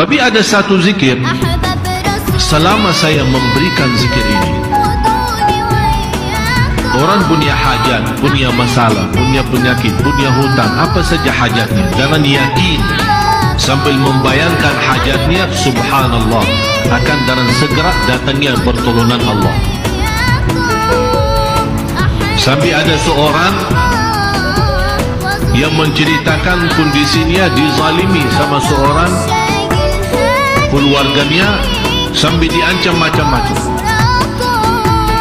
Tapi ada satu zikir, selama saya memberikan zikir ini, orang punya hajat, punya masalah, punya penyakit, punya hutang, apa saja hajatnya, jangan yakin sambil membayangkan hajatnya, subhanallah, akan dan segera datangnya pertolongan Allah. Sampai ada seorang yang menceritakan kondisinya dizalimi sama seorang keluarganya sampai diancam macam-macam.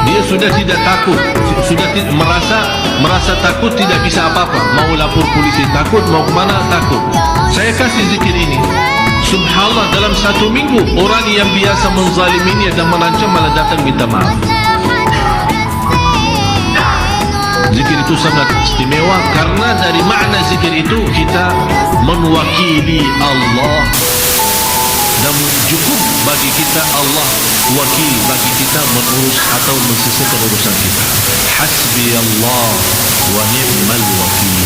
Dia sudah tidak takut, sudah merasa takut, tidak bisa apa-apa, mau lapor polisi takut, mau kemana takut. Saya kasih zikir ini, subhanallah, dalam 1 minggu orang yang biasa menzaliminya dan mengancam malah datang minta maaf. Zikir itu sangat istimewa karena dari makna zikir itu kita mewakili Allah, dan cukup bagi kita Allah wakil bagi kita mengurus atau menselesaikan urusan kita. Hasbi Allah wa ni'mal wakil.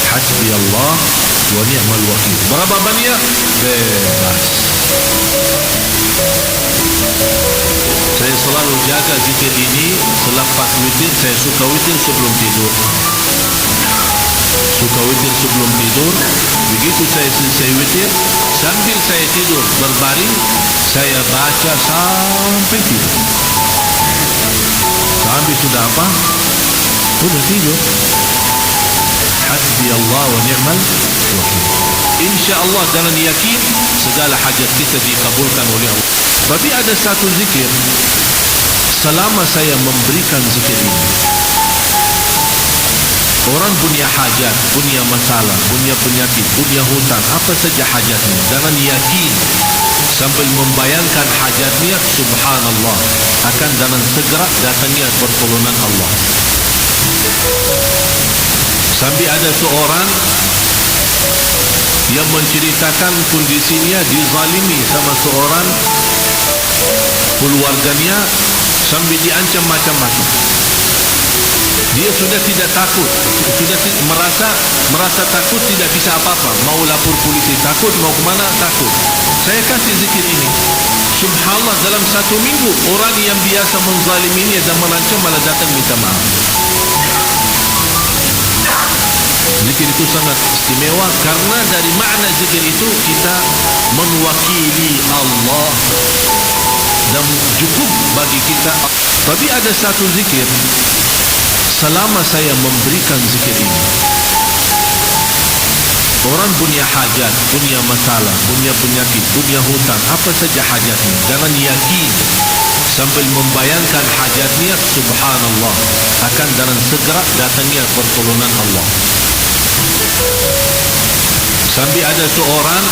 Hasbi Allah wa ni'mal wakil. Berapa banyak? Bebas. Saya selalu jaga zikir ini selepas witir. Saya suka witir sebelum tidur. Begitu saya selesai witir, sambil saya tidur berbaring, saya baca sampai tidur. Sampai sudah apa? Sudah tidur. Hasbi Allah wa ni'mal wakil. InsyaAllah dengan yakin segala hajat kita dikabulkan oleh Allah. Tapi ada satu zikir, selama saya memberikan zikir ini, orang punya hajat, punya masalah, punya penyakit, punya hutang, apa saja hajatnya, jangan yakin sambil membayangkan hajatnya, subhanallah, akan dengan segera datangnya pertolongan Allah. Sampai ada seorang yang menceritakan kondisinya dizalimi sama seorang keluarganya sampai diancam macam-macam. Dia sudah tidak takut, sudah merasa takut, tidak bisa apa-apa, mau lapor polisi takut, mau kemana takut. Saya kasih zikir ini, subhanallah, dalam 1 minggu orang yang biasa menzaliminya dan mengancam malah datang minta maaf. Zikir itu sangat istimewa karena dari makna zikir itu kita mewakili Allah, dan cukup bagi kita. Tapi ada satu zikir, selama saya memberikan zikir ini, orang punya hajat, punya masalah, punya penyakit, punya hutang, apa saja hajatnya, jangan yakin sambil membayangkan hajatnya, subhanallah, akan dengan segera datangnya pertolongan Allah. Sampai ada seorang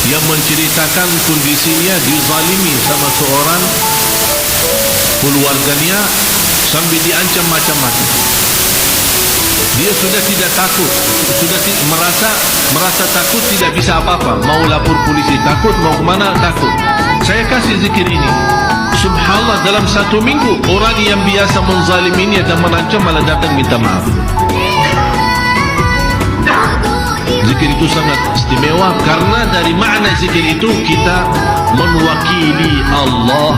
yang menceritakan kondisinya dizalimi sama seorang keluarganya sampai diancam macam-macam. Dia sudah tidak takut, sudah merasa takut, tidak bisa apa-apa, mau lapor polisi takut, mau kemana takut. Saya kasih zikir ini, subhanallah, dalam 1 minggu orang yang biasa menzaliminya dan mengancam malah datang minta maaf. Zikir itu sangat istimewa karena dari makna zikir itu kita mewakili Allah,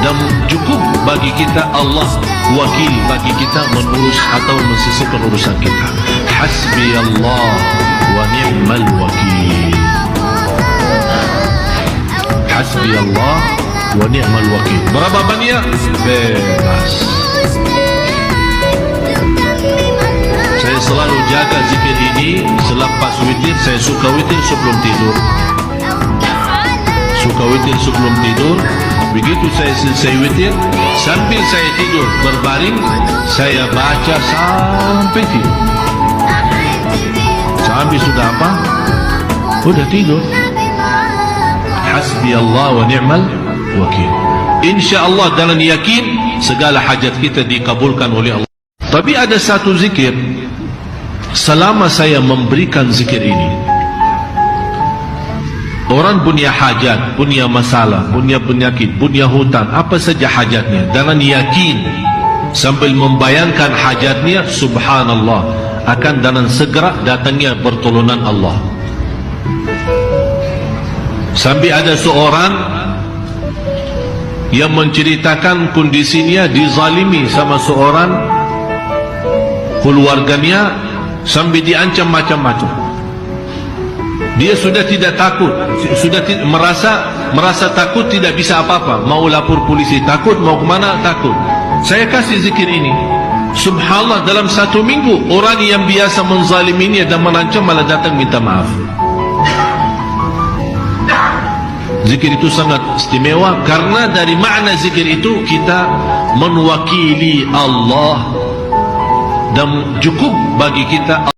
dan cukup bagi kita Allah wakil bagi kita mengurus atau menselesaikan urusan kita. Hasbi Allah wa ni'mal wakil. Hasbi Allah wa ni'mal wakil. Berapa banyak? Bebas. Saya selalu jaga zikir ini selepas witir. Saya suka witir sebelum tidur. Begitu saya selesai witir, sambil saya tidur berbaring, saya baca sampai tidur. Sampai sudah apa? Sudah tidur. Hasbi Allah wa ni'mal wakil. InsyaAllah dengan yakin segala hajat kita dikabulkan oleh Allah. Tapi ada satu zikir, selama saya memberikan zikir ini, orang punya hajat, punya masalah, punya penyakit, punya hutang, apa saja hajatnya, jangan yakin sambil membayangkan hajatnya, subhanallah, akan dengan segera datangnya pertolongan Allah. Sampai ada seorang yang menceritakan kondisinya dizalimi sama seorang keluarganya sampai diancam macam-macam. Dia sudah tidak takut, sudah merasa takut, tidak bisa apa-apa. Mau lapor polisi takut, mau kemana takut. Saya kasih zikir ini. Subhanallah, dalam 1 minggu orang yang biasa menzaliminya dan mengancam malah datang minta maaf. Zikir itu sangat istimewa karena dari makna zikir itu kita mewakili Allah dan cukup bagi kita